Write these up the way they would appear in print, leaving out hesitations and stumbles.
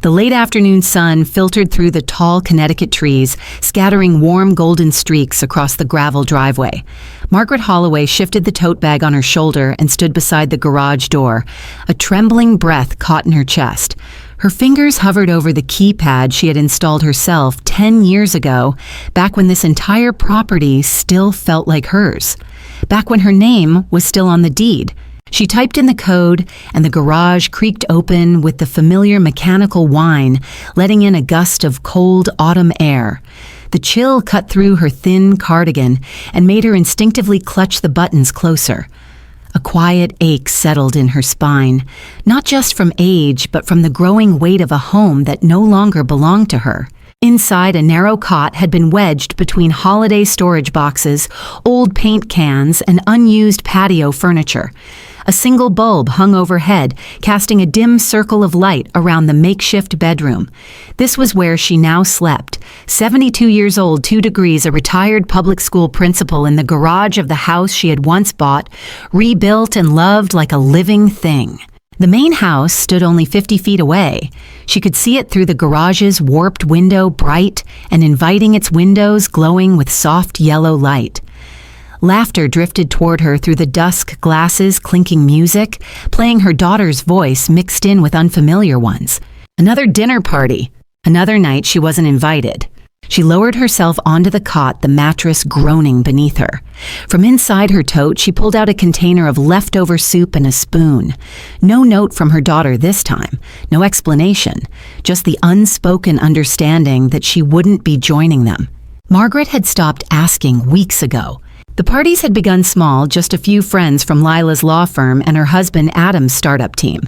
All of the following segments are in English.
The late afternoon sun filtered through the tall Connecticut trees, scattering warm golden streaks across the gravel driveway. Margaret Holloway shifted the tote bag on her shoulder and stood beside the garage door, a trembling breath caught in her chest. Her fingers hovered over the keypad she had installed herself 10 years ago, back when this entire property still felt like hers, back when her name was still on the deed. She typed in the code, and the garage creaked open with the familiar mechanical whine, letting in a gust of cold autumn air. The chill cut through her thin cardigan and made her instinctively clutch the buttons closer. A quiet ache settled in her spine, not just from age, but from the growing weight of a home that no longer belonged to her. Inside, a narrow cot had been wedged between holiday storage boxes, old paint cans, and unused patio furniture. A single bulb hung overhead, casting a dim circle of light around the makeshift bedroom. This was where she now slept, 72 years old, 2 degrees, a retired public school principal in the garage of the house she had once bought, rebuilt and loved like a living thing. The main house stood only 50 feet away. She could see it through the garage's warped window, bright and inviting, its windows glowing with soft yellow light. Laughter drifted toward her through the dusk glasses, clinking music, playing her daughter's voice mixed in with unfamiliar ones. Another dinner party. Another night she wasn't invited. She lowered herself onto the cot, the mattress groaning beneath her. From inside her tote, she pulled out a container of leftover soup and a spoon. No note from her daughter this time, no explanation, just the unspoken understanding that she wouldn't be joining them. Margaret had stopped asking weeks ago. The parties had begun small, just a few friends from Lila's law firm and her husband Adam's startup team.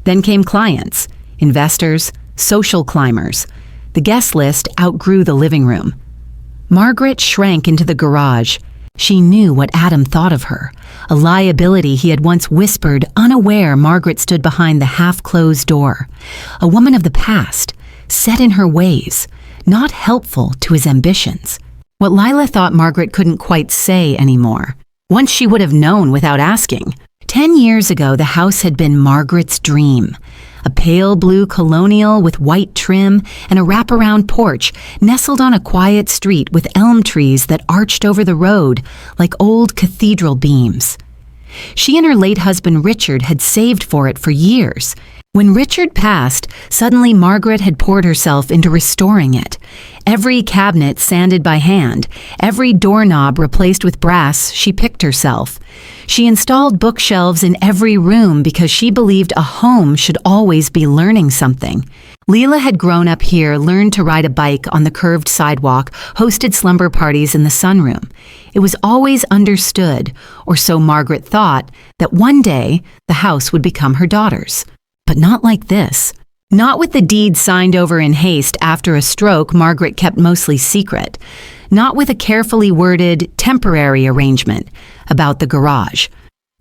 Then came clients, investors, social climbers. The guest list outgrew the living room. Margaret shrank into the garage. She knew what Adam thought of her, a liability he had once whispered, unaware Margaret stood behind the half-closed door. A woman of the past, set in her ways, not helpful to his ambitions. What Lila thought Margaret couldn't quite say anymore. Once she would have known without asking. 10 years ago, the house had been Margaret's dream. A pale blue colonial with white trim and a wraparound porch nestled on a quiet street with elm trees that arched over the road like old cathedral beams. She and her late husband Richard had saved for it for years. When Richard passed, suddenly Margaret had poured herself into restoring it. Every cabinet sanded by hand, every doorknob replaced with brass, she picked herself. She installed bookshelves in every room because she believed a home should always be learning something. Leela had grown up here, learned to ride a bike on the curved sidewalk, hosted slumber parties in the sunroom. It was always understood, or so Margaret thought, that one day the house would become her daughter's. But not like this. Not with the deed signed over in haste after a stroke Margaret kept mostly secret. Not with a carefully worded, temporary arrangement about the garage.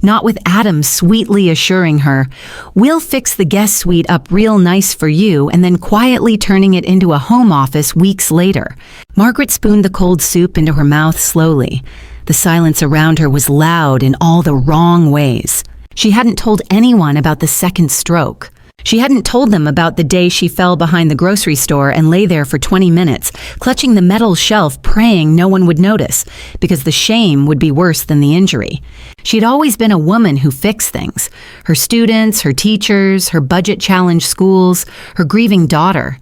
Not with Adam sweetly assuring her, "We'll fix the guest suite up real nice for you," and then quietly turning it into a home office weeks later. Margaret spooned the cold soup into her mouth slowly. The silence around her was loud in all the wrong ways. She hadn't told anyone about the second stroke. She hadn't told them about the day she fell behind the grocery store and lay there for 20 minutes, clutching the metal shelf, praying no one would notice, because the shame would be worse than the injury. She had always been a woman who fixed things. Her students, her teachers, her budget-challenged schools, her grieving daughter.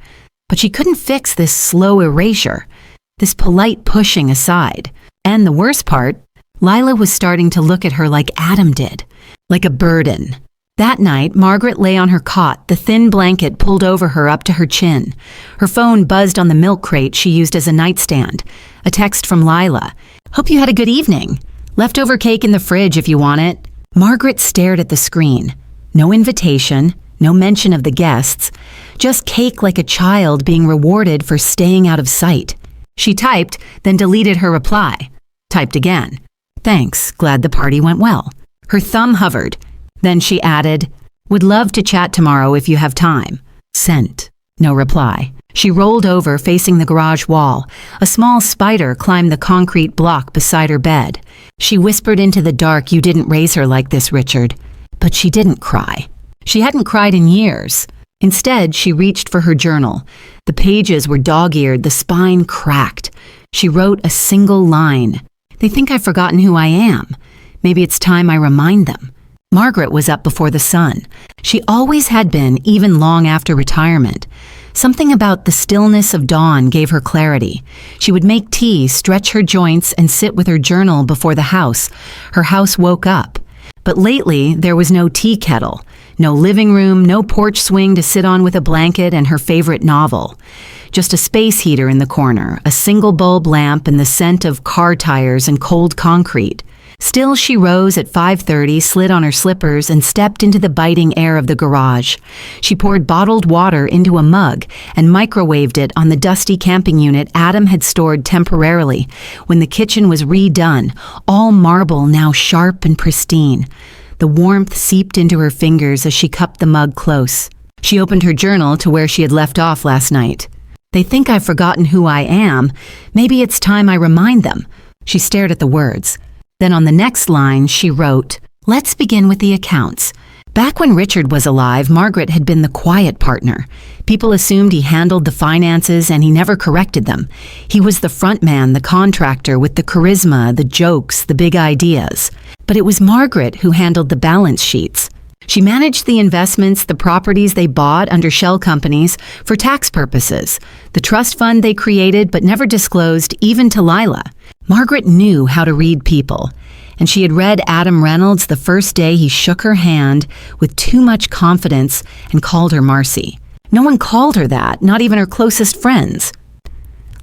But she couldn't fix this slow erasure, this polite pushing aside. And the worst part, Lila was starting to look at her like Adam did. Like a burden. That night, Margaret lay on her cot, the thin blanket pulled over her up to her chin. Her phone buzzed on the milk crate she used as a nightstand. A text from Lila. "Hope you had a good evening. Leftover cake in the fridge if you want it." Margaret stared at the screen. No invitation, no mention of the guests, just cake like a child being rewarded for staying out of sight. She typed, then deleted her reply. Typed again. "Thanks, glad the party went well." Her thumb hovered. Then she added, "Would love to chat tomorrow if you have time." Sent. No reply. She rolled over, facing the garage wall. A small spider climbed the concrete block beside her bed. She whispered into the dark, "You didn't raise her like this, Richard." But she didn't cry. She hadn't cried in years. Instead, she reached for her journal. The pages were dog-eared, the spine cracked. She wrote a single line. "They think I've forgotten who I am. Maybe it's time I remind them." Margaret was up before the sun. She always had been, even long after retirement. Something about the stillness of dawn gave her clarity. She would make tea, stretch her joints, and sit with her journal before the house. Her house woke up. But lately, there was no tea kettle, no living room, no porch swing to sit on with a blanket and her favorite novel. Just a space heater in the corner, a single bulb lamp, and the scent of car tires and cold concrete. Still, she rose at 5:30, slid on her slippers, and stepped into the biting air of the garage. She poured bottled water into a mug and microwaved it on the dusty camping unit Adam had stored temporarily when the kitchen was redone, all marble now sharp and pristine. The warmth seeped into her fingers as she cupped the mug close. She opened her journal to where she had left off last night. "They think I've forgotten who I am. Maybe it's time I remind them." She stared at the words. Then on the next line, she wrote, "Let's begin with the accounts. Back when Richard was alive, Margaret had been the quiet partner. People assumed he handled the finances and he never corrected them. He was the front man, the contractor with the charisma, the jokes, the big ideas. But it was Margaret who handled the balance sheets. She managed the investments, the properties they bought under shell companies for tax purposes, the trust fund they created but never disclosed even to Lila. Margaret knew how to read people, and she had read Adam Reynolds the first day he shook her hand with too much confidence and called her Marcy. No one called her that, not even her closest friends.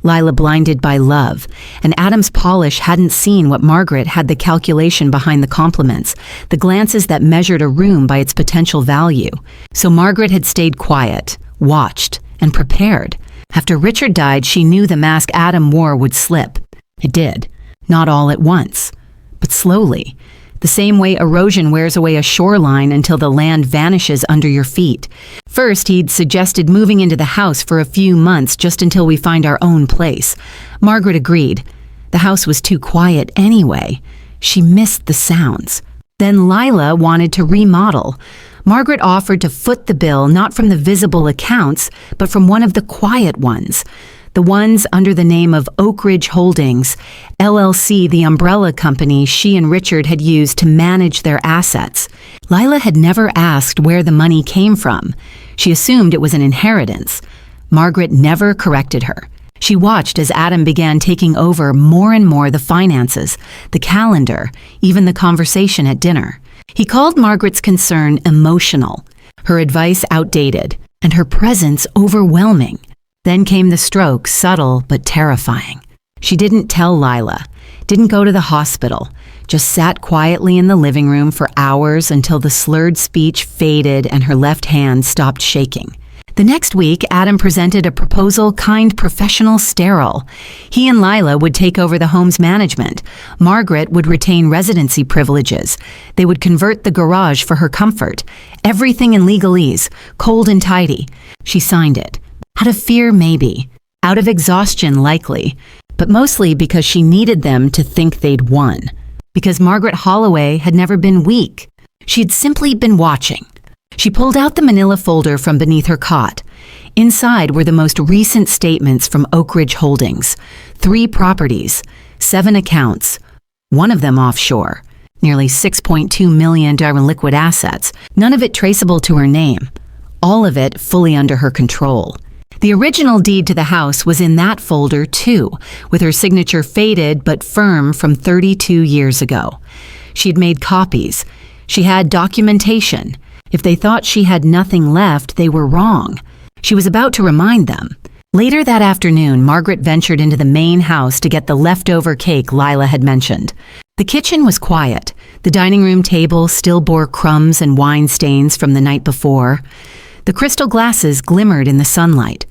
Lila blinded by love, and Adam's polish hadn't seen what Margaret had: the calculation behind the compliments, the glances that measured a room by its potential value. So Margaret had stayed quiet, watched, and prepared. After Richard died, she knew the mask Adam wore would slip. It did. Not all at once, but slowly. The same way erosion wears away a shoreline until the land vanishes under your feet. First, he'd suggested moving into the house for a few months just until we find our own place. Margaret agreed. The house was too quiet anyway. She missed the sounds. Then Lila wanted to remodel. Margaret offered to foot the bill not from the visible accounts, but from one of the quiet ones. The ones under the name of Oak Ridge Holdings, LLC, the umbrella company she and Richard had used to manage their assets. Lila had never asked where the money came from. She assumed it was an inheritance. Margaret never corrected her. She watched as Adam began taking over more and more the finances, the calendar, even the conversation at dinner. He called Margaret's concern emotional, her advice outdated, and her presence overwhelming. Then came the stroke, subtle but terrifying. She didn't tell Lila, didn't go to the hospital, just sat quietly in the living room for hours until the slurred speech faded and her left hand stopped shaking. The next week, Adam presented a proposal kind, professional, sterile. He and Lila would take over the home's management. Margaret would retain residency privileges. They would convert the garage for her comfort. Everything in legalese, cold and tidy. She signed it. Out of fear, maybe. Out of exhaustion, likely. But mostly because she needed them to think they'd won. Because Margaret Holloway had never been weak. She had simply been watching. She pulled out the manila folder from beneath her cot. Inside were the most recent statements from Oak Ridge Holdings. 3 properties, 7 accounts, one of them offshore. Nearly $6.2 million in liquid assets, none of it traceable to her name. All of it fully under her control. The original deed to the house was in that folder too, with her signature faded but firm from 32 years ago. She had made copies. She had documentation. If they thought she had nothing left, they were wrong. She was about to remind them. Later that afternoon, Margaret ventured into the main house to get the leftover cake Lila had mentioned. The kitchen was quiet. The dining room table still bore crumbs and wine stains from the night before. The crystal glasses glimmered in the sunlight.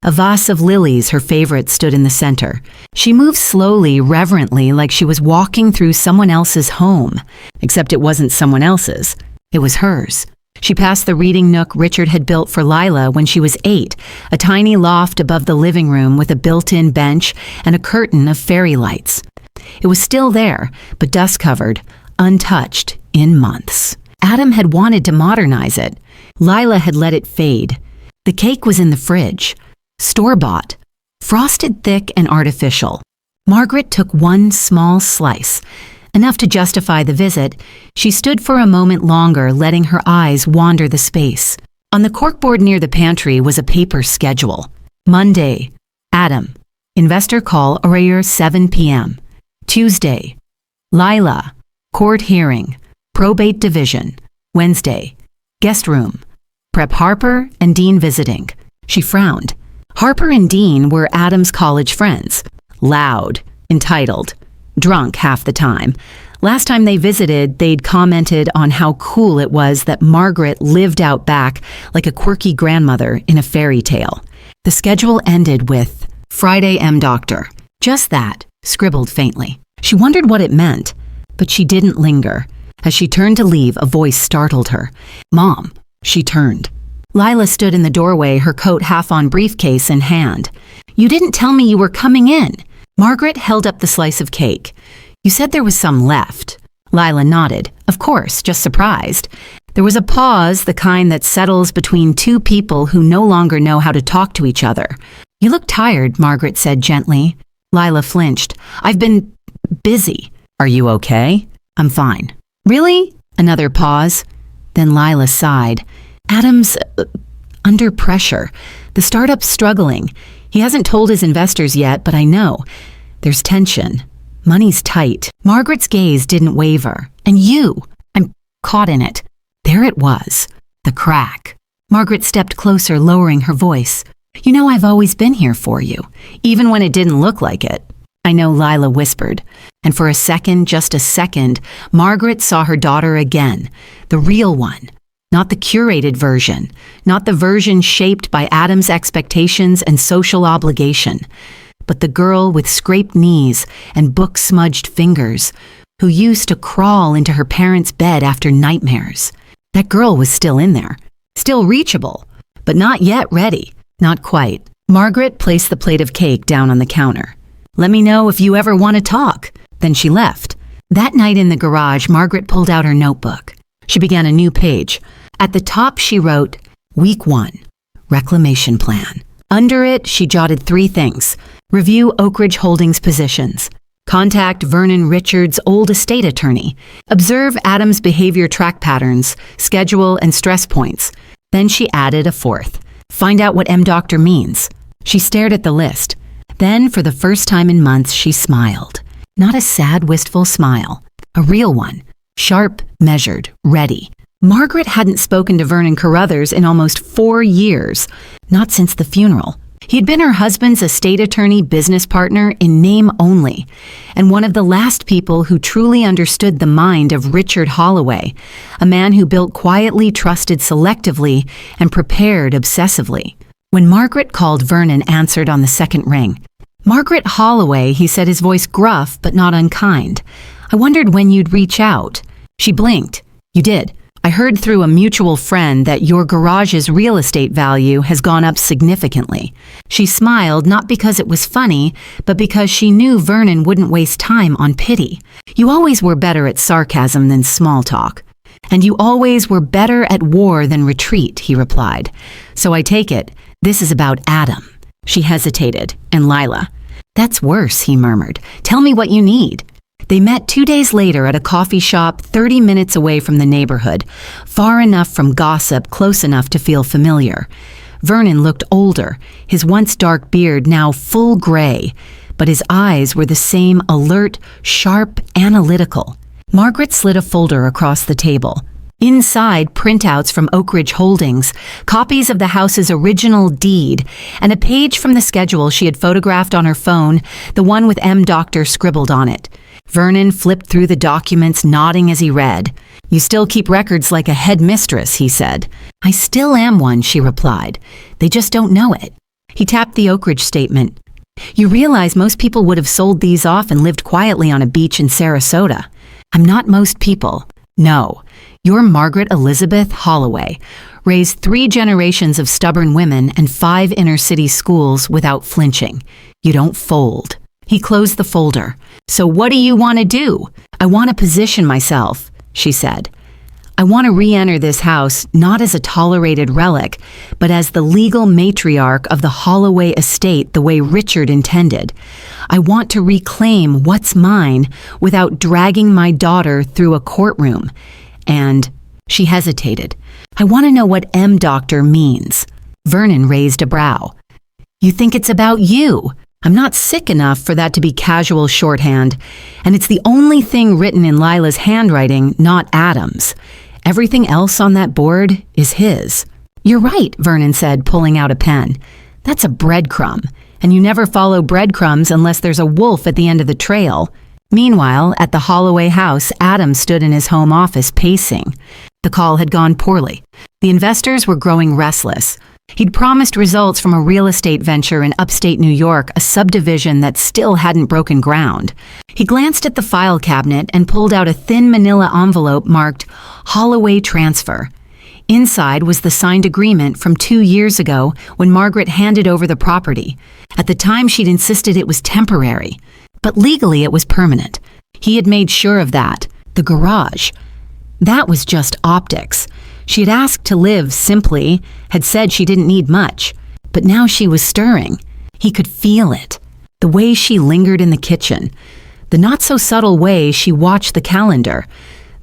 A vase of lilies, her favorite, stood in the center. She moved slowly, reverently, like she was walking through someone else's home. Except it wasn't someone else's. It was hers. She passed the reading nook Richard had built for Lila when she was 8, a tiny loft above the living room with a built-in bench and a curtain of fairy lights. It was still there, but dust-covered, untouched, in months. Adam had wanted to modernize it. Lila had let it fade. The cake was in the fridge, store-bought, frosted thick and artificial. Margaret took one small slice. Enough to justify the visit, she stood for a moment longer, letting her eyes wander the space. On the corkboard near the pantry was a paper schedule. Monday, Adam, investor call earlier 7 p.m. Tuesday, Lila, court hearing, probate division. Wednesday, guest room, prep Harper and Dean visiting. She frowned. Harper and Dean were Adam's college friends. Loud, entitled, drunk half the time. Last time they visited, they'd commented on how cool it was that Margaret lived out back like a quirky grandmother in a fairy tale. The schedule ended with, Friday M. Doctor. Just that, scribbled faintly. She wondered what it meant, but she didn't linger. As she turned to leave, a voice startled her. Mom. She turned. Lila stood in the doorway, her coat half on, briefcase in hand. You didn't tell me you were coming in. Margaret held up the slice of cake. You said there was some left. Lila nodded. Of course, just surprised. There was a pause, the kind that settles between two people who no longer know how to talk to each other. You look tired, Margaret said gently. Lila flinched. I've been busy. Are you okay? I'm fine. Really? Another pause. Then Lila sighed. Adam's under pressure. The startup's struggling. He hasn't told his investors yet, but I know. There's tension. Money's tight. Margaret's gaze didn't waver. And you. I'm caught in it. There it was. The crack. Margaret stepped closer, lowering her voice. You know I've always been here for you, even when it didn't look like it. I know, Lila whispered. And for a second, just a second, Margaret saw her daughter again. The real one. Not the curated version. Not the version shaped by Adam's expectations and social obligation. But the girl with scraped knees and book-smudged fingers, who used to crawl into her parents' bed after nightmares. That girl was still in there. Still reachable. But not yet ready. Not quite. Margaret placed the plate of cake down on the counter. Let me know if you ever want to talk. Then she left. That night in the garage, Margaret pulled out her notebook. She began a new page. At the top, she wrote, Week 1, Reclamation Plan. Under it, she jotted 3 things. Review Oak Ridge Holdings positions. Contact Vernon Richards' old estate attorney. Observe Adam's behavior track patterns, schedule, and stress points. Then she added a 4th. Find out what M. Doctor means. She stared at the list. Then, for the first time in months, she smiled. Not a sad, wistful smile. A real one. Sharp, measured, ready. Margaret hadn't spoken to Vernon Carruthers in almost 4 years. Not since the funeral. He'd been her husband's estate attorney business partner in name only, and one of the last people who truly understood the mind of Richard Holloway, a man who built quietly, trusted selectively, and prepared obsessively. When Margaret called, Vernon answered on the second ring. Margaret Holloway, he said, his voice gruff but not unkind. I wondered when you'd reach out. She blinked. You did. I heard through a mutual friend that your garage's real estate value has gone up significantly. She smiled, not because it was funny, but because she knew Vernon wouldn't waste time on pity. You always were better at sarcasm than small talk. And you always were better at war than retreat, he replied. So I take it, this is about Adam. She hesitated, and Lila. That's worse, he murmured. Tell me what you need. They met 2 days later at a coffee shop 30 minutes away from the neighborhood, far enough from gossip, close enough to feel familiar. Vernon looked older, his once dark beard now full gray, but his eyes were the same alert, sharp, analytical. Margaret slid a folder across the table. Inside, printouts from Oak Ridge Holdings, copies of the house's original deed, and a page from the schedule she had photographed on her phone, the one with M. Doctor scribbled on it. Vernon flipped through the documents, nodding as he read. You still keep records like a headmistress, he said. I still am one, she replied. They just don't know it. He tapped the Oak Ridge statement. You realize most people would have sold these off and lived quietly on a beach in Sarasota. I'm not most people. No. You're Margaret Elizabeth Holloway, raised 3 generations of stubborn women and 5 inner-city schools without flinching. You don't fold. He closed the folder. So what do you want to do? I want to position myself, she said. I want to re-enter this house not as a tolerated relic, but as the legal matriarch of the Holloway estate the way Richard intended. I want to reclaim what's mine without dragging my daughter through a courtroom. And she hesitated. I want to know what M-Doctor means. Vernon raised a brow. You think it's about you? I'm not sick enough for that to be casual shorthand, and it's the only thing written in Lila's handwriting, not Adam's. Everything else on that board is his. You're right, Vernon said, pulling out a pen. That's a breadcrumb, and you never follow breadcrumbs unless there's a wolf at the end of the trail. Meanwhile, at the Holloway house, Adam stood in his home office pacing. The call had gone poorly. The investors were growing restless. He'd promised results from a real estate venture in upstate New York, a subdivision that still hadn't broken ground. He glanced at the file cabinet and pulled out a thin manila envelope marked Holloway Transfer. Inside was the signed agreement from 2 years ago when Margaret handed over the property. At the time, she'd insisted it was temporary, but legally it was permanent. He had made sure of that. The garage. That was just optics. She had asked to live simply, had said she didn't need much, but now she was stirring. He could feel it. The way she lingered in the kitchen. The not-so-subtle way she watched the calendar.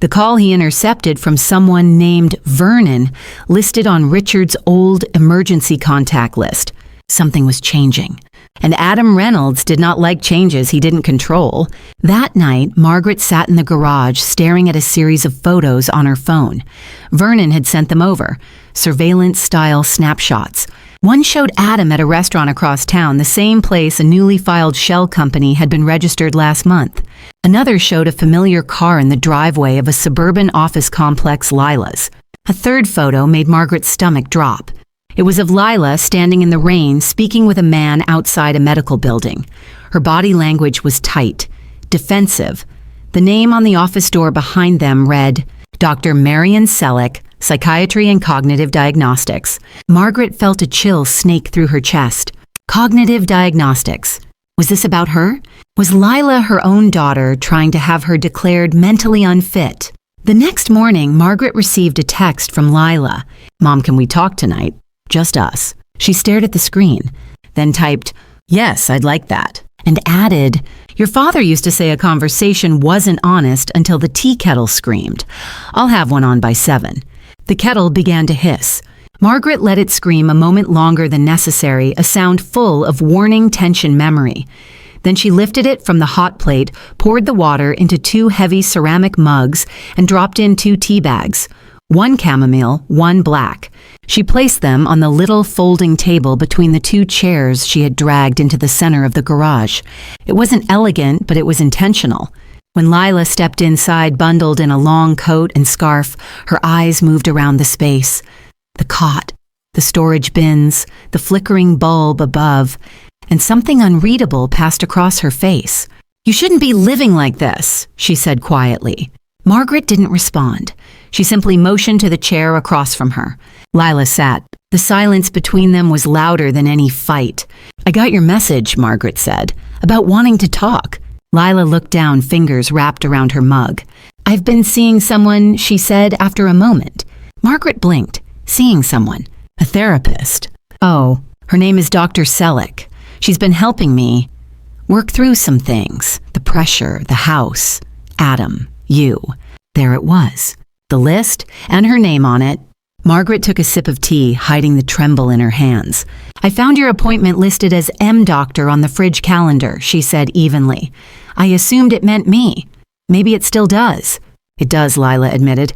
The call he intercepted from someone named Vernon, listed on Richard's old emergency contact list. Something was changing. And Adam Reynolds did not like changes he didn't control. That night, Margaret sat in the garage staring at a series of photos on her phone. Vernon had sent them over, surveillance-style snapshots. One showed Adam at a restaurant across town, the same place a newly filed shell company had been registered last month. Another showed a familiar car in the driveway of a suburban office complex, Lila's. A third photo made Margaret's stomach drop. It was of Lila standing in the rain, speaking with a man outside a medical building. Her body language was tight, defensive. The name on the office door behind them read, Dr. Marian Selleck, Psychiatry and Cognitive Diagnostics. Margaret felt a chill snake through her chest. Cognitive diagnostics. Was this about her? Was Lila her own daughter trying to have her declared mentally unfit? The next morning, Margaret received a text from Lila. Mom, can we talk tonight? Just us. She stared at the screen, then typed, Yes, I'd like that, and added, Your father used to say a conversation wasn't honest until the tea kettle screamed. I'll have one on by 7. The kettle began to hiss. Margaret let it scream a moment longer than necessary, a sound full of warning tension memory. Then she lifted it from the hot plate, poured the water into 2 heavy ceramic mugs, and dropped in 2 tea bags. 1 chamomile, 1 black. She placed them on the little folding table between the 2 chairs she had dragged into the center of the garage. It wasn't elegant, but it was intentional. When Lila stepped inside, bundled in a long coat and scarf, her eyes moved around the space. The cot, the storage bins, the flickering bulb above, and something unreadable passed across her face. You shouldn't be living like this, she said quietly. Margaret didn't respond. She simply motioned to the chair across from her. Lila sat. The silence between them was louder than any fight. I got your message, Margaret said, about wanting to talk. Lila looked down, fingers wrapped around her mug. I've been seeing someone, she said after a moment. Margaret blinked. Seeing someone. A therapist. Oh, her name is Dr. Selleck. She's been helping me work through some things. The pressure, the house, Adam, you. There it was. The list, and her name on it. Margaret took a sip of tea, hiding the tremble in her hands. I found your appointment listed as M-Doctor on the fridge calendar, she said evenly. I assumed it meant me. Maybe it still does. It does, Lila admitted,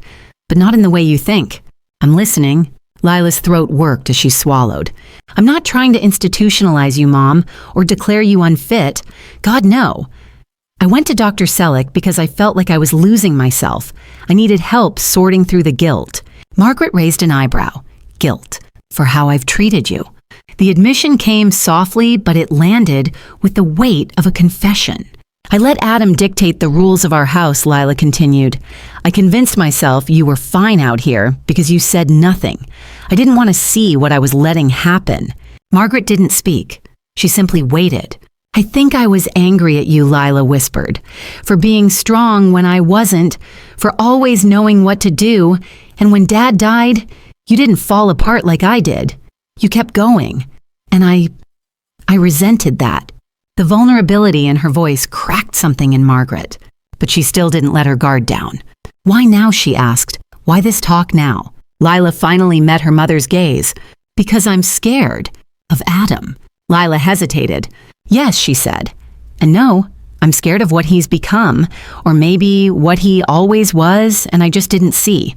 but not in the way you think. I'm listening. Lila's throat worked as she swallowed. I'm not trying to institutionalize you, Mom, or declare you unfit. God, no. I went to Dr. Selleck because I felt like I was losing myself. I needed help sorting through the guilt. Margaret raised an eyebrow. Guilt. For how I've treated you. The admission came softly, but it landed with the weight of a confession. I let Adam dictate the rules of our house, Lila continued. I convinced myself you were fine out here because you said nothing. I didn't want to see what I was letting happen. Margaret didn't speak. She simply waited. I think I was angry at you, Lila whispered, for being strong when I wasn't, for always knowing what to do, and when Dad died, you didn't fall apart like I did. You kept going, and I resented that. The vulnerability in her voice cracked something in Margaret, but she still didn't let her guard down. Why now, she asked. Why this talk now? Lila finally met her mother's gaze. Because I'm scared of Adam. Lila hesitated. Yes, she said. And no, I'm scared of what he's become, or maybe what he always was and I just didn't see.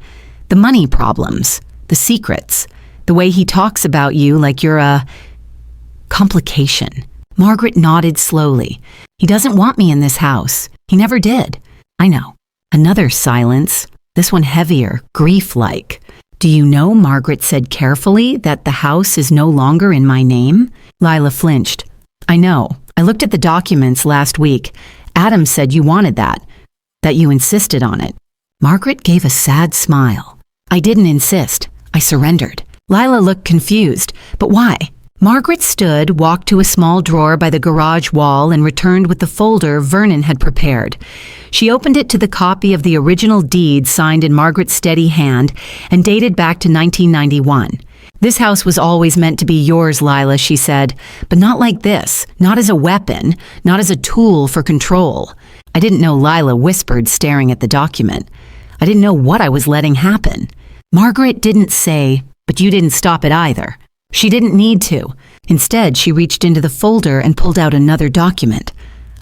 The money problems, the secrets, the way he talks about you like you're a complication. Margaret nodded slowly. He doesn't want me in this house. He never did. I know. Another silence, this one heavier, grief-like. Do you know, Margaret said carefully, that the house is no longer in my name? Lila flinched. I know. I looked at the documents last week. Adam said you wanted that you insisted on it. Margaret gave a sad smile. I didn't insist. I surrendered. Lila looked confused. But why? Margaret stood, walked to a small drawer by the garage wall, and returned with the folder Vernon had prepared. She opened it to the copy of the original deed signed in Margaret's steady hand and dated back to 1991. This house was always meant to be yours, Lila, she said, but not like this, not as a weapon, not as a tool for control. I didn't know, Lila whispered, staring at the document. I didn't know what I was letting happen. Margaret didn't say, but you didn't stop it either. She didn't need to. Instead, she reached into the folder and pulled out another document.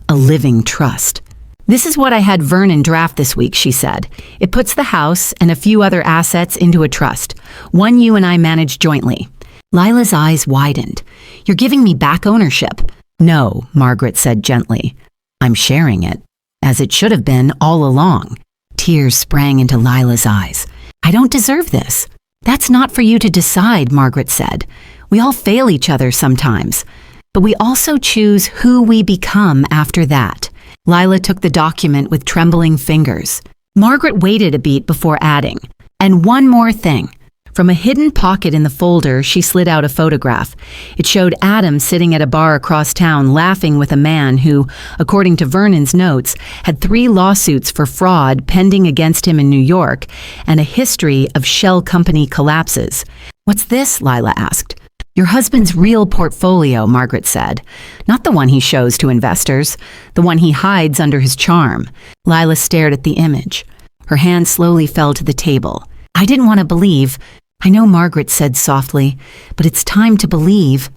A living trust. This is what I had Vernon draft this week, she said. It puts the house and a few other assets into a trust, one you and I manage jointly. Lila's eyes widened. You're giving me back ownership. No, Margaret said gently. I'm sharing it, as it should have been all along. Tears sprang into Lila's eyes. I don't deserve this. That's not for you to decide, Margaret said. We all fail each other sometimes, but we also choose who we become after that. Lila took the document with trembling fingers. Margaret waited a beat before adding, and one more thing. From a hidden pocket in the folder, she slid out a photograph. It showed Adam sitting at a bar across town laughing with a man who, according to Vernon's notes, had 3 lawsuits for fraud pending against him in New York and a history of shell company collapses. What's this? Lila asked. Your husband's real portfolio, Margaret said. Not the one he shows to investors, the one he hides under his charm. Lila stared at the image. Her hand slowly fell to the table. I didn't want to believe. I know, Margaret said softly, but it's time to believe,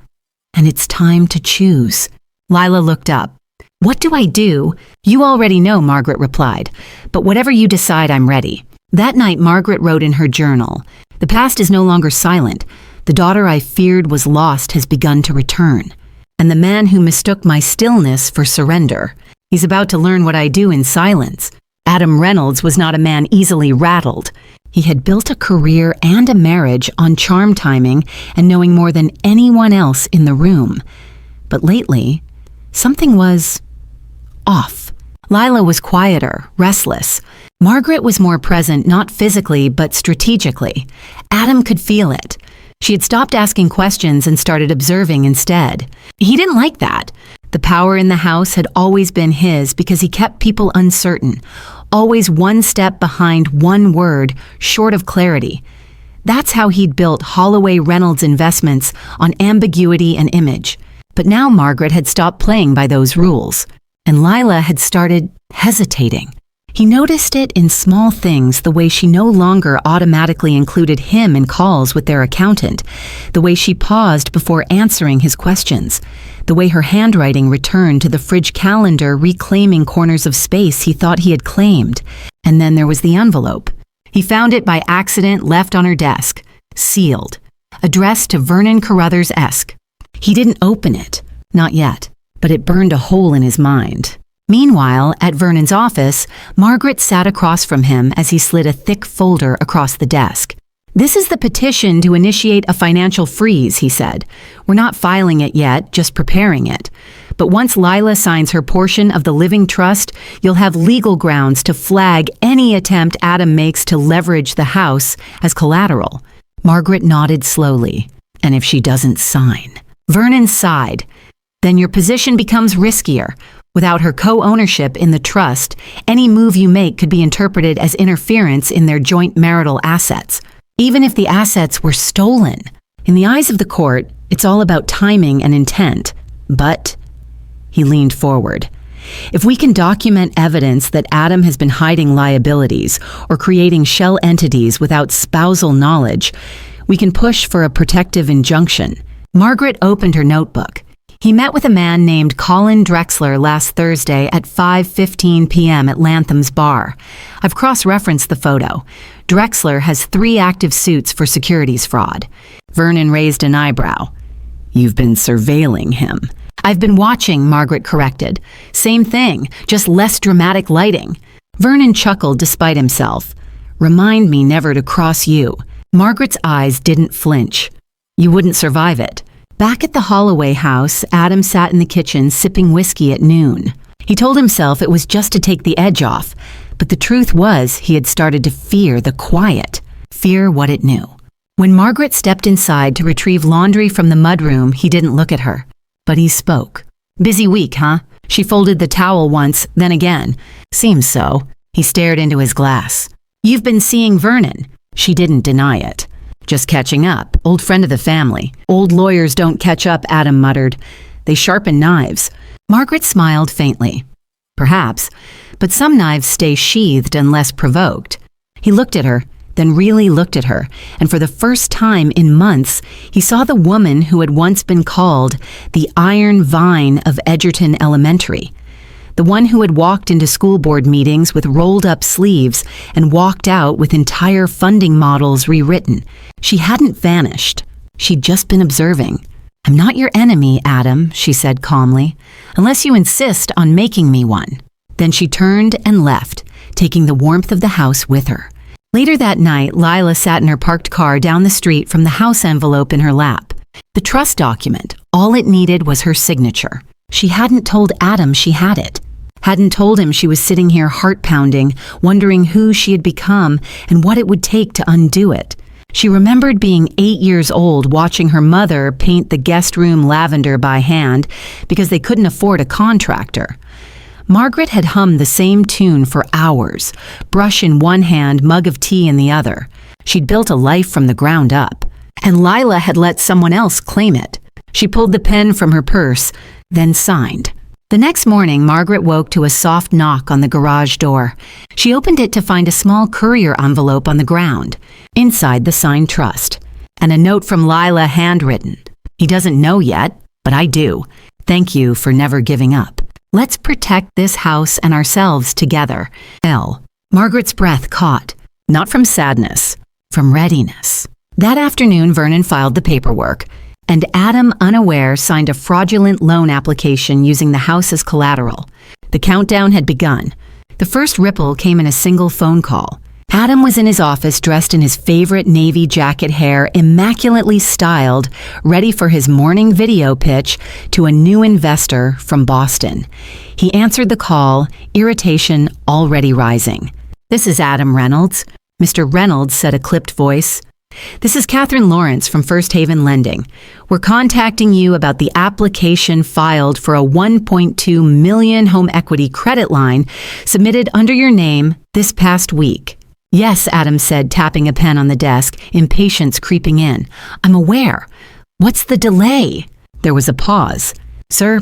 and it's time to choose. Lila looked up. What do I do? You already know, Margaret replied, but whatever you decide, I'm ready. That night, Margaret wrote in her journal, the past is no longer silent. The daughter I feared was lost has begun to return, and the man who mistook my stillness for surrender. He's about to learn what I do in silence. Adam Reynolds was not a man easily rattled. He had built a career and a marriage on charm timing and knowing more than anyone else in the room. But lately, something was off. Lila was quieter, restless. Margaret was more present, not physically, but strategically. Adam could feel it. She had stopped asking questions and started observing instead. He didn't like that. The power in the house had always been his because he kept people uncertain, always one step behind one word, short of clarity. That's how he'd built Holloway Reynolds Investments on ambiguity and image. But now Margaret had stopped playing by those rules, and Lila had started hesitating. He noticed it in small things, the way she no longer automatically included him in calls with their accountant, the way she paused before answering his questions, the way her handwriting returned to the fridge calendar, reclaiming corners of space he thought he had claimed. And then there was the envelope. He found it by accident, left on her desk, sealed, addressed to Vernon Carruthers-esque. He didn't open it, not yet, but it burned a hole in his mind. Meanwhile, at Vernon's office, Margaret sat across from him as he slid a thick folder across the desk. This is the petition to initiate a financial freeze, he said. We're not filing it yet, just preparing it. But once Lila signs her portion of the living trust, you'll have legal grounds to flag any attempt Adam makes to leverage the house as collateral. Margaret nodded slowly. And if she doesn't sign? Vernon sighed. then your position becomes riskier. Without her co-ownership in the trust, any move you make could be interpreted as interference in their joint marital assets, even if the assets were stolen. In the eyes of the court, it's all about timing and intent. But, he leaned forward, if we can document evidence that Adam has been hiding liabilities or creating shell entities without spousal knowledge, we can push for a protective injunction. Margaret opened her notebook. He met with a man named Colin Drexler last Thursday at 5:15 p.m. at Lantham's bar. I've cross-referenced the photo. Drexler has 3 active suits for securities fraud. Vernon raised an eyebrow. You've been surveilling him. I've been watching, Margaret corrected. Same thing, just less dramatic lighting. Vernon chuckled despite himself. Remind me never to cross you. Margaret's eyes didn't flinch. You wouldn't survive it. Back at the Holloway house, Adam sat in the kitchen sipping whiskey at noon. He told himself it was just to take the edge off, but the truth was he had started to fear the quiet, fear what it knew. When Margaret stepped inside to retrieve laundry from the mudroom, he didn't look at her, but he spoke. Busy week, huh? She folded the towel once, then again. Seems so. He stared into his glass. You've been seeing Vernon. She didn't deny it. Just catching up, old friend of the family. Old lawyers don't catch up, Adam muttered. They sharpen knives. Margaret smiled faintly. Perhaps, but some knives stay sheathed unless provoked. He looked at her, then really looked at her, and for the first time in months, he saw the woman who had once been called the Iron Vine of Edgerton Elementary. The one who had walked into school board meetings with rolled-up sleeves and walked out with entire funding models rewritten. She hadn't vanished. She'd just been observing. I'm not your enemy, Adam, she said calmly, unless you insist on making me one. Then she turned and left, taking the warmth of the house with her. Later that night, Lila sat in her parked car down the street from the house envelope in her lap. The trust document, all it needed was her signature. She hadn't told Adam she had it. Hadn't told him she was sitting here heart-pounding, wondering who she had become and what it would take to undo it. She remembered being 8 years old watching her mother paint the guest room lavender by hand because they couldn't afford a contractor. Margaret had hummed the same tune for hours, brush in one hand, mug of tea in the other. She'd built a life from the ground up, and Lila had let someone else claim it. She pulled the pen from her purse, then signed. The next morning, Margaret woke to a soft knock on the garage door. She opened it to find a small courier envelope on the ground, inside the signed trust, and a note from Lila handwritten. He doesn't know yet, but I do. Thank you for never giving up. Let's protect this house and ourselves together. L. Margaret's breath caught, not from sadness, from readiness. That afternoon, Vernon filed the paperwork, and Adam, unaware, signed a fraudulent loan application using the house as collateral. The countdown had begun. The first ripple came in a single phone call. Adam was in his office dressed in his favorite navy jacket hair, immaculately styled, ready for his morning video pitch to a new investor from Boston. He answered the call, irritation already rising. This is Adam Reynolds. Mr. Reynolds said a clipped voice. This is Catherine Lawrence from First Haven Lending. We're contacting you about the application filed for a $1.2 million home equity credit line submitted under your name this past week. Yes, Adam said, tapping a pen on the desk, impatience creeping in. I'm aware. What's the delay? There was a pause. Sir,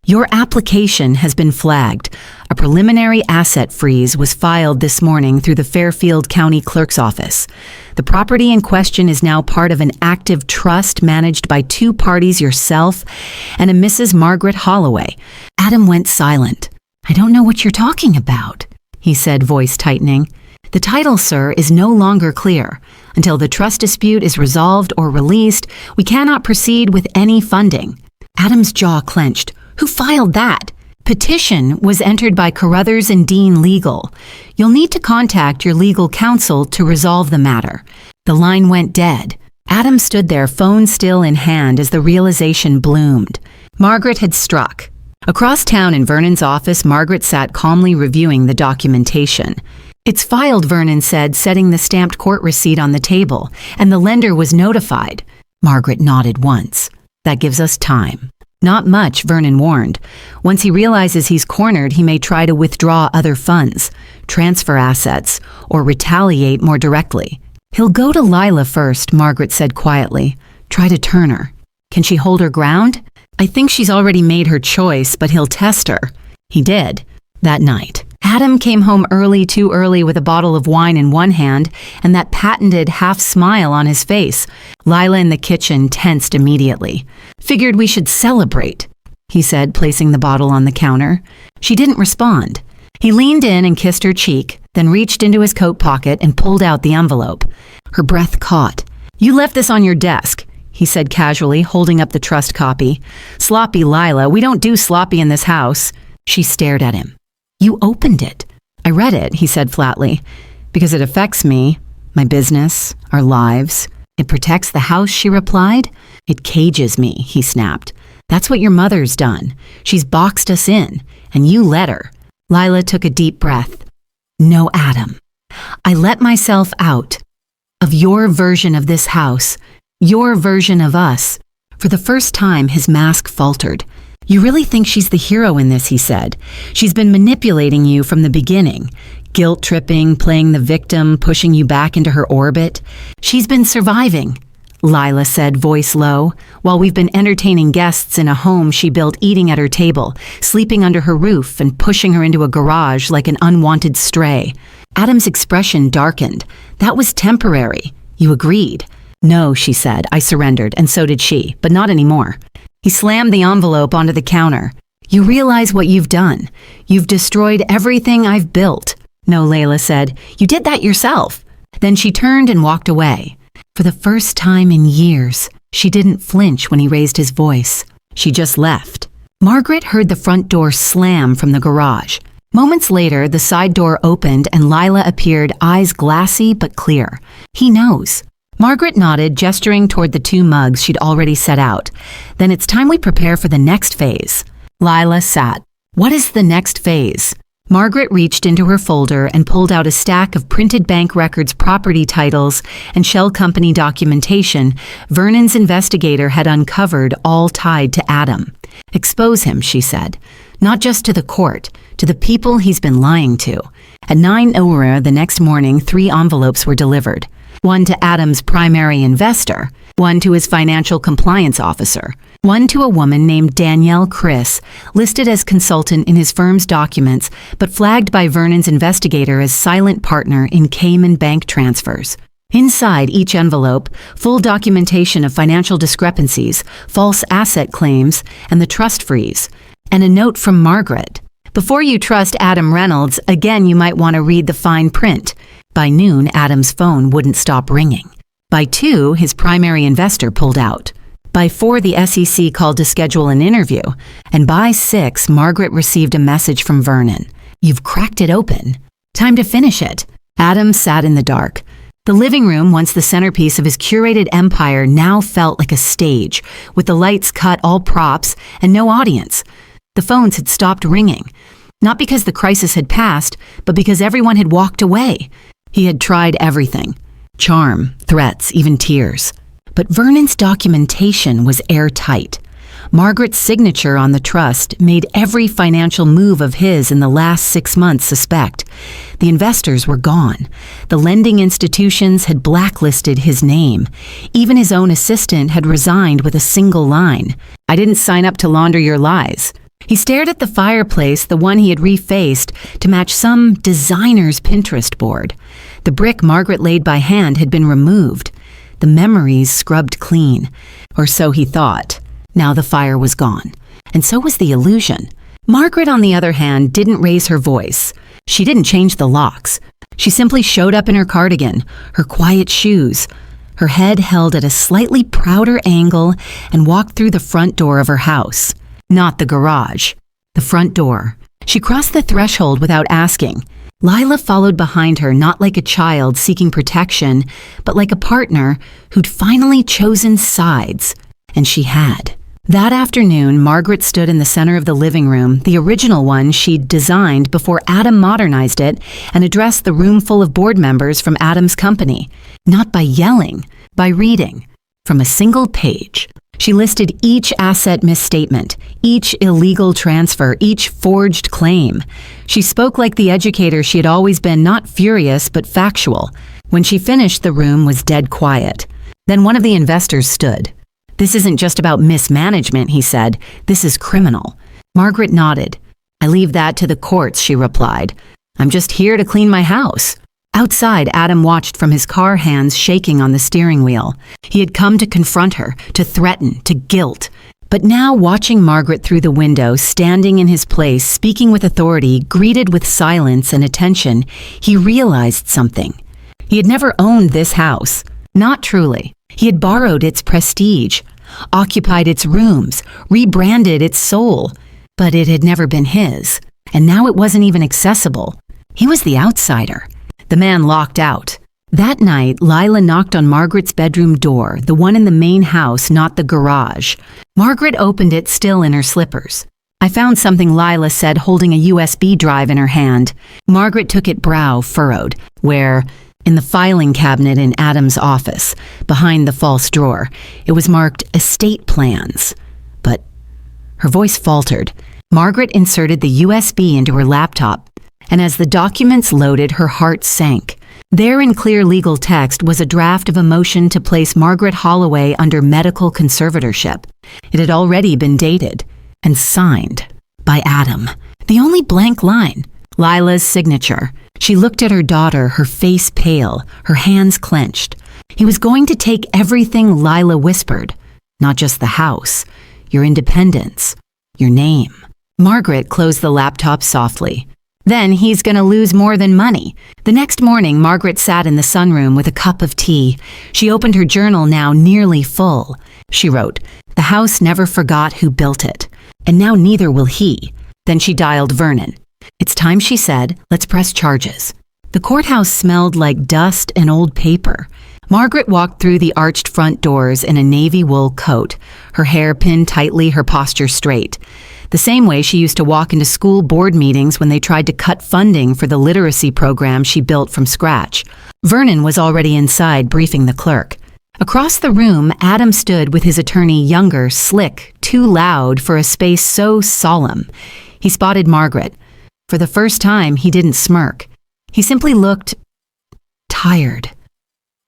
your application has been flagged. A preliminary asset freeze was filed this morning through the Fairfield County Clerk's Office. The property in question is now part of an active trust managed by 2 parties, yourself and a Mrs. Margaret Holloway. Adam went silent. I don't know what you're talking about, he said, voice tightening. The title, sir, is no longer clear. Until the trust dispute is resolved or released, we cannot proceed with any funding. Adam's jaw clenched. Who filed that? Petition was entered by Carruthers and Dean Legal. You'll need to contact your legal counsel to resolve the matter. The line went dead. Adam stood there, phone still in hand, as the realization bloomed. Margaret had struck. Across town in Vernon's office, Margaret sat calmly reviewing the documentation. It's filed, Vernon said, setting the stamped court receipt on the table, and the lender was notified. Margaret nodded once. That gives us time. Not much, Vernon warned. Once he realizes he's cornered, he may try to withdraw other funds, transfer assets, or retaliate more directly. He'll go to Lila first, Margaret said quietly. Try to turn her. Can she hold her ground? I think she's already made her choice, but he'll test her. He did. That night, Adam came home too early with a bottle of wine in one hand and that patented half-smile on his face. Lila in the kitchen tensed immediately. Figured we should celebrate, he said, placing the bottle on the counter. She didn't respond. He leaned in and kissed her cheek, then reached into his coat pocket and pulled out the envelope. Her breath caught. You left this on your desk, he said casually, holding up the trust copy. Sloppy Lila, we don't do sloppy in this house. She stared at him. You opened it. I read it, he said flatly. Because it affects me, my business, our lives. It protects the house, she replied. It cages me, he snapped. That's what your mother's done. She's boxed us in, and you let her. Lila took a deep breath. No, Adam. I let myself out of your version of this house, your version of us. For the first time, his mask faltered. You really think she's the hero in this, he said. She's been manipulating you from the beginning. Guilt-tripping, playing the victim, pushing you back into her orbit. She's been surviving, Lila said, voice low, while we've been entertaining guests in a home she built, eating at her table, sleeping under her roof, and pushing her into a garage like an unwanted stray. Adam's expression darkened. That was temporary. You agreed. No, she said. I surrendered, and so did she, but not anymore. He slammed the envelope onto the counter. You realize what you've done. You've destroyed everything I've built. No, Layla said. You did that yourself. Then she turned and walked away. For the first time in years, she didn't flinch when he raised his voice. She just left. Margaret heard the front door slam from the garage. Moments later, the side door opened and Lila appeared, eyes glassy but clear. He knows. Margaret nodded, gesturing toward the 2 mugs she'd already set out. Then it's time we prepare for the next phase. Lila sat. What is the next phase? Margaret reached into her folder and pulled out a stack of printed bank records, property titles, and shell company documentation Vernon's investigator had uncovered, all tied to Adam. Expose him, she said. Not just to the court, to the people he's been lying to. At 9 Aura the next morning, 3 envelopes were delivered. One to Adam's primary investor, one to his financial compliance officer, one to a woman named Danielle Chris, listed as consultant in his firm's documents, but flagged by Vernon's investigator as silent partner in Cayman bank transfers. Inside each envelope, full documentation of financial discrepancies, false asset claims, and the trust freeze, and a note from Margaret. Before you trust Adam Reynolds, again you might want to read the fine print. By noon, Adam's phone wouldn't stop ringing. By 2, his primary investor pulled out. By 4, the SEC called to schedule an interview. And by 6, Margaret received a message from Vernon. You've cracked it open. Time to finish it. Adam sat in the dark. The living room, once the centerpiece of his curated empire, now felt like a stage, with the lights cut, all props, and no audience. The phones had stopped ringing. Not because the crisis had passed, but because everyone had walked away. He had tried everything. Charm, threats, even tears. But Vernon's documentation was airtight. Margaret's signature on the trust made every financial move of his in the last 6 months suspect. The investors were gone. The lending institutions had blacklisted his name. Even his own assistant had resigned with a single line. I didn't sign up to launder your lies. He stared at the fireplace, the one he had refaced, to match some designer's Pinterest board. The brick Margaret laid by hand had been removed. The memories scrubbed clean. Or so he thought. Now the fire was gone. And so was the illusion. Margaret, on the other hand, didn't raise her voice. She didn't change the locks. She simply showed up in her cardigan, her quiet shoes, her head held at a slightly prouder angle, and walked through the front door of her house. Not the garage. The front door. She crossed the threshold without asking. Lila followed behind her, not like a child seeking protection, but like a partner who'd finally chosen sides. And she had. That afternoon, Margaret stood in the center of the living room, the original one she'd designed before Adam modernized it, and addressed the room full of board members from Adam's company. Not by yelling, by reading. From a single page. She listed each asset misstatement, each illegal transfer, each forged claim. She spoke like the educator she had always been, not furious, but factual. When she finished, the room was dead quiet. Then one of the investors stood. "This isn't just about mismanagement," he said. "This is criminal." Margaret nodded. "I leave that to the courts," she replied. "I'm just here to clean my house." Outside, Adam watched from his car, hands shaking on the steering wheel. He had come to confront her, to threaten, to guilt. But now, watching Margaret through the window, standing in his place, speaking with authority, greeted with silence and attention, he realized something. He had never owned this house. Not truly. He had borrowed its prestige, occupied its rooms, rebranded its soul. But it had never been his. And now it wasn't even accessible. He was the outsider. The man locked out. That night, Lila knocked on Margaret's bedroom door, the one in the main house, not the garage. Margaret opened it, still in her slippers. "I found something," Lila said, holding a USB drive in her hand. Margaret took it, brow furrowed. "Where?" "In the filing cabinet in Adam's office, behind the false drawer. It was marked estate plans." "But..." Her voice faltered. Margaret inserted the USB into her laptop, and as the documents loaded, her heart sank. There in clear legal text was a draft of a motion to place Margaret Holloway under medical conservatorship. It had already been dated and signed by Adam. The only blank line, Lila's signature. She looked at her daughter, her face pale, her hands clenched. He was going to take everything Lila whispered, not just the house, your independence, your name. Margaret closed the laptop softly. Then he's going to lose more than money. The next morning, Margaret sat in the sunroom with a cup of tea. She opened her journal, now nearly full. She wrote, "The house never forgot who built it, and now neither will he." Then she dialed Vernon. "It's time," she said. "Let's press charges." The courthouse smelled like dust and old paper. Margaret walked through the arched front doors in a navy wool coat, her hair pinned tightly, her posture straight. The same way she used to walk into school board meetings when they tried to cut funding for the literacy program she built from scratch. Vernon was already inside, briefing the clerk. Across the room, Adam stood with his attorney, younger, slick, too loud for a space so solemn. He spotted Margaret. For the first time, he didn't smirk. He simply looked tired,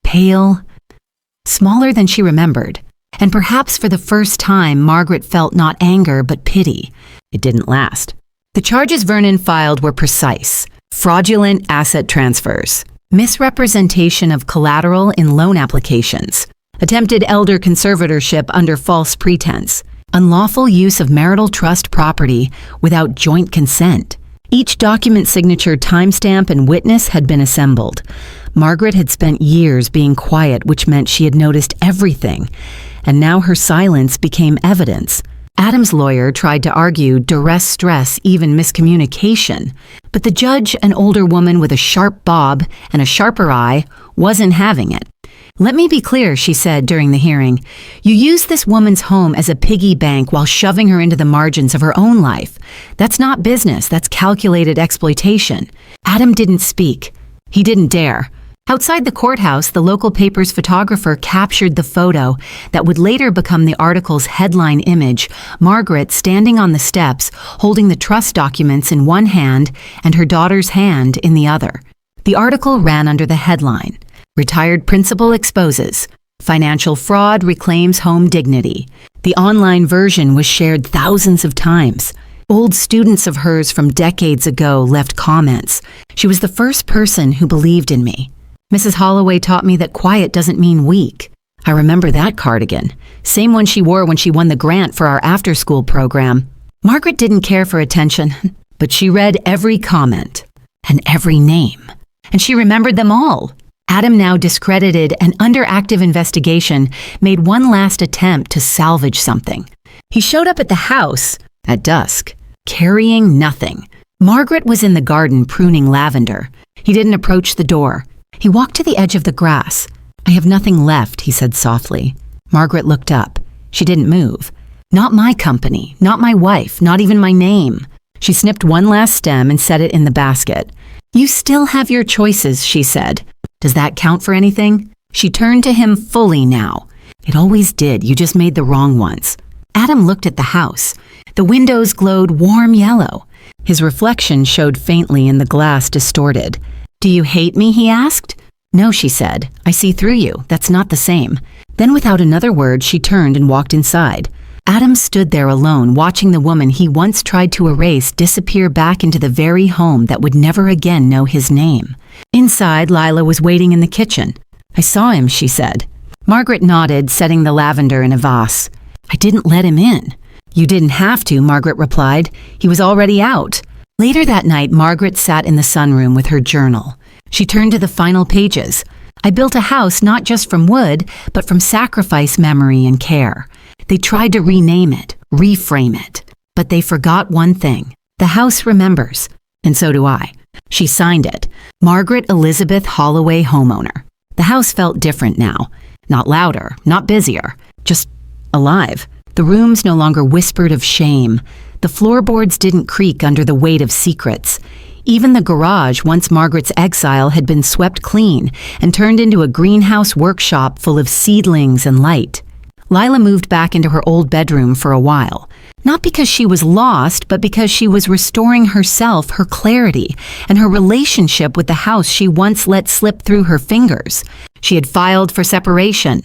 pale, smaller than she remembered. And perhaps for the first time, Margaret felt not anger, but pity. It didn't last. The charges Vernon filed were precise. Fraudulent asset transfers, misrepresentation of collateral in loan applications, attempted elder conservatorship under false pretense, unlawful use of marital trust property without joint consent. Each document signature, timestamp, and witness had been assembled. Margaret had spent years being quiet, which meant she had noticed everything. And now her silence became evidence. Adam's lawyer tried to argue duress, stress, even miscommunication. But the judge, an older woman with a sharp bob and a sharper eye, wasn't having it. "Let me be clear," she said during the hearing. "You used this woman's home as a piggy bank while shoving her into the margins of her own life. That's not business, that's calculated exploitation." Adam didn't speak. He didn't dare. Outside the courthouse, the local paper's photographer captured the photo that would later become the article's headline image, Margaret standing on the steps, holding the trust documents in one hand and her daughter's hand in the other. The article ran under the headline, "Retired Principal Exposes. Financial Fraud Reclaims Home Dignity." The online version was shared thousands of times. Old students of hers from decades ago left comments. "She was the first person who believed in me. Mrs. Holloway taught me that quiet doesn't mean weak." I remember that cardigan. Same one she wore when she won the grant for our after-school program. Margaret didn't care for attention, but she read every comment and every name. And she remembered them all. Adam, now discredited and under active investigation, made one last attempt to salvage something. He showed up at the house at dusk, carrying nothing. Margaret was in the garden pruning lavender. He didn't approach the door. He walked to the edge of the grass. "I have nothing left," he said softly. Margaret looked up. She didn't move. "Not my company, not my wife, not even my name." She snipped one last stem and set it in the basket. "You still have your choices," she said. "Does that count for anything?" She turned to him fully now. It always did, you just made the wrong ones. Adam looked at the house. The windows glowed warm yellow. His reflection showed faintly in the glass distorted. "Do you hate me?" he asked. "No," she said. "I see through you. That's not the same." Then without another word, she turned and walked inside. Adam stood there alone, watching the woman he once tried to erase disappear back into the very home that would never again know his name. Inside, Lila was waiting in the kitchen. "I saw him," she said. Margaret nodded, setting the lavender in a vase. "I didn't let him in." "You didn't have to," Margaret replied. "He was already out." Later that night, Margaret sat in the sunroom with her journal. She turned to the final pages. "I built a house not just from wood, but from sacrifice, memory, and care. They tried to rename it, reframe it, but they forgot one thing. The house remembers, and so do I." She signed it, Margaret Elizabeth Holloway, homeowner. The house felt different now. Not louder, not busier, just alive. The rooms no longer whispered of shame. The floorboards didn't creak under the weight of secrets. Even the garage, once Margaret's exile, had been swept clean and turned into a greenhouse workshop full of seedlings and light. Lila moved back into her old bedroom for a while. Not because she was lost, but because she was restoring herself, her clarity, and her relationship with the house she once let slip through her fingers. She had filed for separation.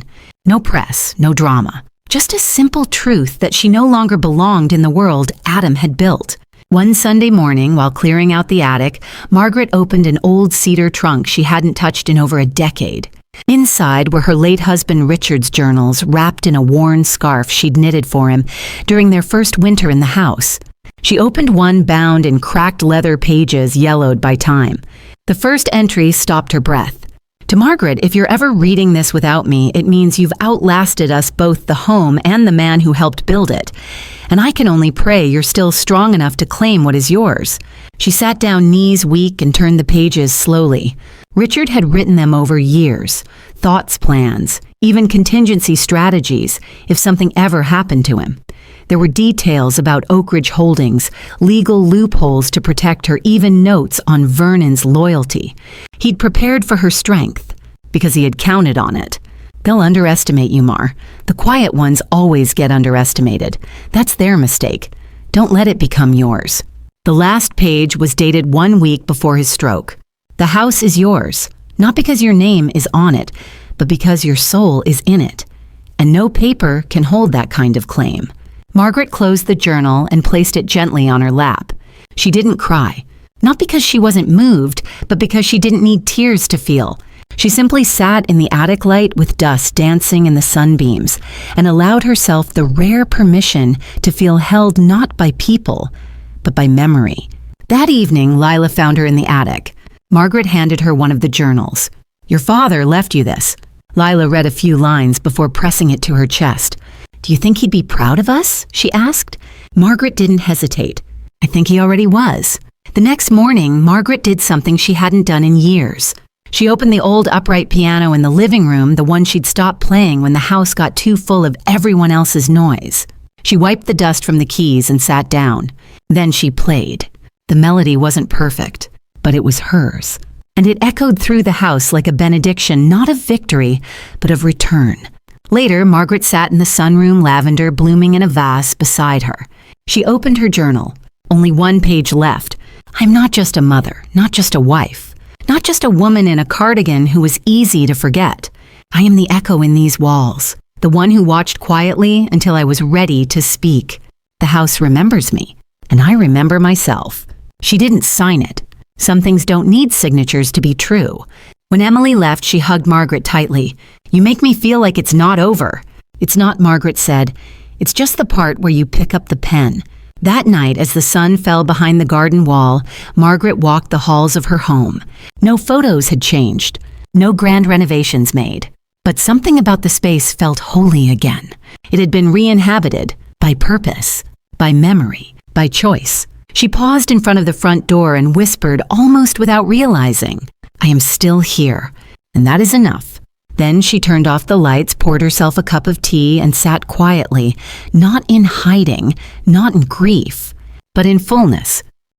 No press, no drama. Just a simple truth that she no longer belonged in the world Adam had built. One Sunday morning, while clearing out the attic, Margaret opened an old cedar trunk she hadn't touched in over a decade. Inside were her late husband Richard's journals, wrapped in a worn scarf she'd knitted for him during their first winter in the house. She opened one bound in cracked leather pages yellowed by time. The first entry stopped her breath. "To Margaret, if you're ever reading this without me, it means you've outlasted us, both the home and the man who helped build it. And I can only pray you're still strong enough to claim what is yours." She sat down, knees weak, and turned the pages slowly. Richard had written them over years. Thoughts, plans, even contingency strategies if something ever happened to him. There were details about Oak Ridge Holdings, legal loopholes to protect her, even notes on Vernon's loyalty. He'd prepared for her strength, because he had counted on it. "They'll underestimate you, Mar. The quiet ones always get underestimated. That's their mistake. Don't let it become yours." The last page was dated 1 week before his stroke. "The house is yours, not because your name is on it, but because your soul is in it. And no paper can hold that kind of claim." Margaret closed the journal and placed it gently on her lap. She didn't cry, not because she wasn't moved, but because she didn't need tears to feel. She simply sat in the attic light with dust dancing in the sunbeams and allowed herself the rare permission to feel held not by people, but by memory. That evening, Lila found her in the attic. Margaret handed her one of the journals. "Your father left you this." Lila read a few lines before pressing it to her chest. "Do you think he'd be proud of us?" she asked. Margaret didn't hesitate. "I think he already was." The next morning, Margaret did something she hadn't done in years. She opened the old upright piano in the living room, the one she'd stopped playing when the house got too full of everyone else's noise. She wiped the dust from the keys and sat down. Then she played. The melody wasn't perfect, but it was hers. And it echoed through the house like a benediction, not of victory, but of return. Later, Margaret sat in the sunroom, lavender blooming in a vase beside her. She opened her journal. Only one page left. "I'm not just a mother, not just a wife, not just a woman in a cardigan who was easy to forget. I am the echo in these walls, the one who watched quietly until I was ready to speak. The house remembers me, and I remember myself." She didn't sign it. Some things don't need signatures to be true. When Emily left, she hugged Margaret tightly. "You make me feel like it's not over." "It's not," Margaret said. "It's just the part where you pick up the pen." That night, as the sun fell behind the garden wall, Margaret walked the halls of her home. No photos had changed, no grand renovations made. But something about the space felt holy again. It had been re-inhabited by purpose, by memory, by choice. She paused in front of the front door and whispered, almost without realizing, "I am still here, and that is enough." Then she turned off the lights, poured herself a cup of tea, and sat quietly, not in hiding, not in grief, but in fullness,